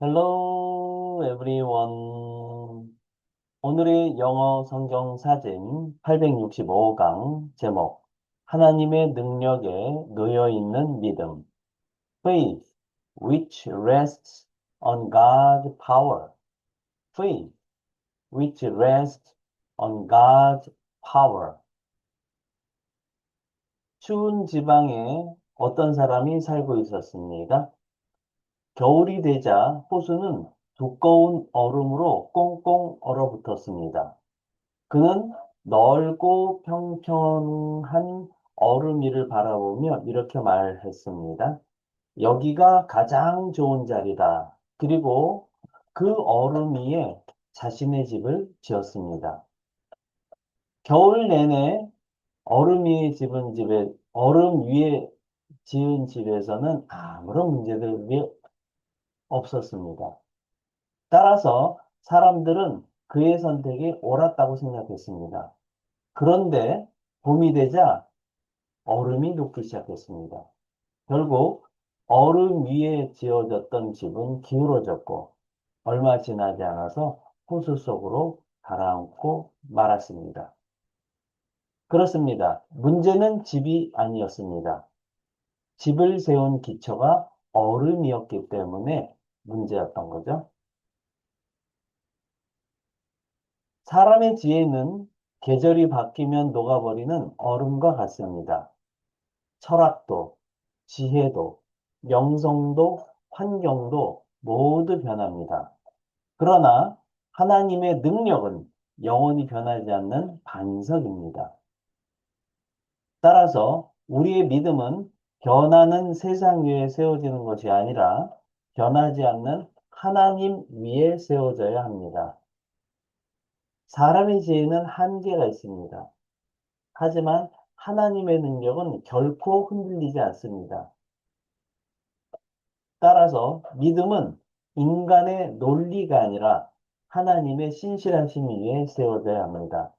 Hello, everyone. 오늘의 영어 성경 사진 865강 제목 하나님의 능력에 놓여 있는 믿음 Faith, which rests on God's power. Faith, which rests on God's power. 추운 지방에 어떤 사람이 살고 있었습니다. 겨울이 되자 호수는 두꺼운 얼음으로 꽁꽁 얼어붙었습니다. 그는 넓고 평평한 얼음 위를 바라보며 이렇게 말했습니다. 여기가 가장 좋은 자리다. 그리고 그 얼음 위에 자신의 집을 지었습니다. 겨울 내내 얼음 위에 지은 집에서는 아무런 문제들이 없었습니다. 따라서 사람들은 그의 선택이 옳았다고 생각했습니다. 그런데 봄이 되자 얼음이 녹기 시작했습니다. 결국 얼음 위에 지어졌던 집은 기울어졌고 얼마 지나지 않아서 호수 속으로 가라앉고 말았습니다. 그렇습니다. 문제는 집이 아니었습니다. 집을 세운 기초가 얼음이었기 때문에 문제였던 거죠. 사람의 지혜는 계절이 바뀌면 녹아버리는 얼음과 같습니다. 철학도, 지혜도, 명성도, 환경도 모두 변합니다. 그러나 하나님의 능력은 영원히 변하지 않는 반석입니다. 따라서 우리의 믿음은 변하는 세상 위에 세워지는 것이 아니라 변하지 않는 하나님 위에 세워져야 합니다. 사람의 지혜는 한계가 있습니다. 하지만 하나님의 능력은 결코 흔들리지 않습니다. 따라서 믿음은 인간의 논리가 아니라 하나님의 신실하심 위에 세워져야 합니다.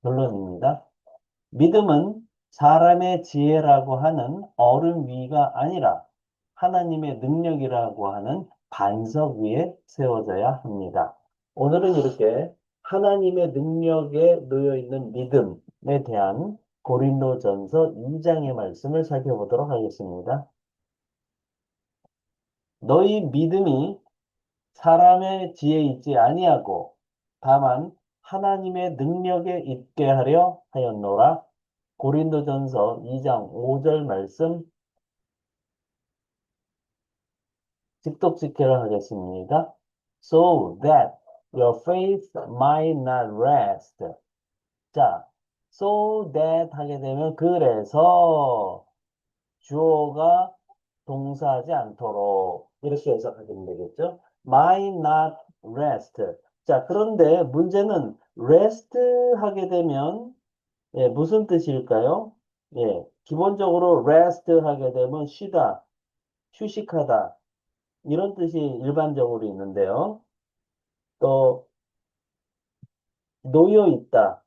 결론입니다. 믿음은 사람의 지혜라고 하는 얼음 위가 아니라 하나님의 능력이라고 하는 반석 위에 세워져야 합니다. 오늘은 이렇게 하나님의 능력에 놓여 있는 믿음에 대한 고린도전서 2장의 말씀을 살펴보도록 하겠습니다. 너희 믿음이 사람의 지혜에 있지 아니하고 다만 하나님의 능력에 있게 하려 하였노라. 고린도전서 2장 5절 말씀 직독직해라 하겠습니다. So that your faith might not rest. 자, so that 하게 되면 그래서 주어가 동사하지 않도록 이렇게 해석하시면 되겠죠. Might not rest. 자, 그런데 문제는 rest 하게 되면 예, 무슨 뜻일까요? 예, 기본적으로 rest 하게 되면 쉬다, 휴식하다 이런 뜻이 일반적으로 있는데요. 또 놓여 있다,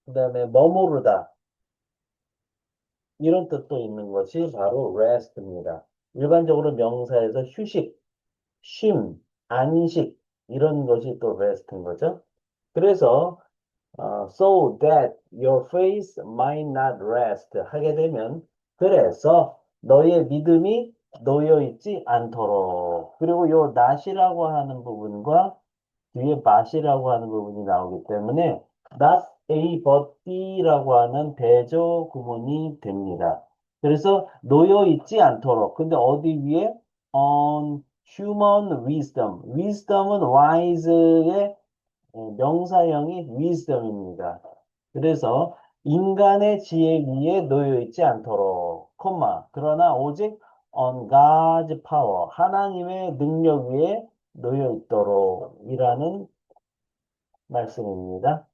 그다음에 머무르다 이런 뜻도 있는 것이 바로 rest입니다. 일반적으로 명사에서 휴식, 쉼, 안식 이런 것이 또 rest인 거죠. 그래서 so that your faith might not rest 하게 되면 그래서 너의 믿음이 놓여 있지 않도록 그리고 요 not이라고 하는 부분과 뒤에 but이라고 하는 부분이 나오기 때문에 not A but B라고 하는 대조 구문이 됩니다. 그래서 놓여 있지 않도록 근데 어디 위에 on human wisdom wisdom은 wise의 명사형이 wisdom입니다. 그래서 인간의 지혜 위에 놓여 있지 않도록, 그러나 오직 on God's power, 하나님의 능력 위에 놓여 있도록 이라는 말씀입니다.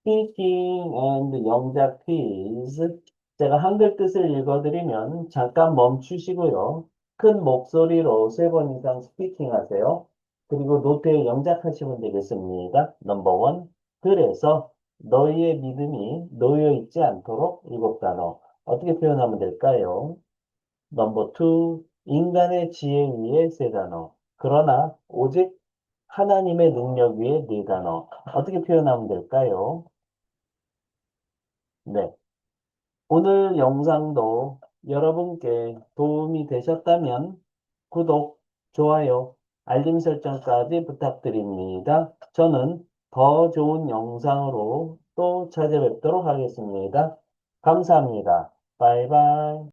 Speaking and 영작 퀴즈. 제가 한글 뜻을 읽어드리면 잠깐 멈추시고요. 큰 목소리로 3번 이상 스피킹 하세요. 그리고 노트에 영작하시면 되겠습니다. 넘버 원. 그래서 너희의 믿음이 놓여 있지 않도록 7단어. 어떻게 표현하면 될까요? 넘버 투. 인간의 지혜 위에 3단어. 그러나 오직 하나님의 능력 위에 4단어. 어떻게 표현하면 될까요? 네. 오늘 영상도 여러분께 도움이 되셨다면 구독, 좋아요, 알림 설정까지 부탁드립니다. 저는 더 좋은 영상으로 또 찾아뵙도록 하겠습니다. 감사합니다. 바이바이.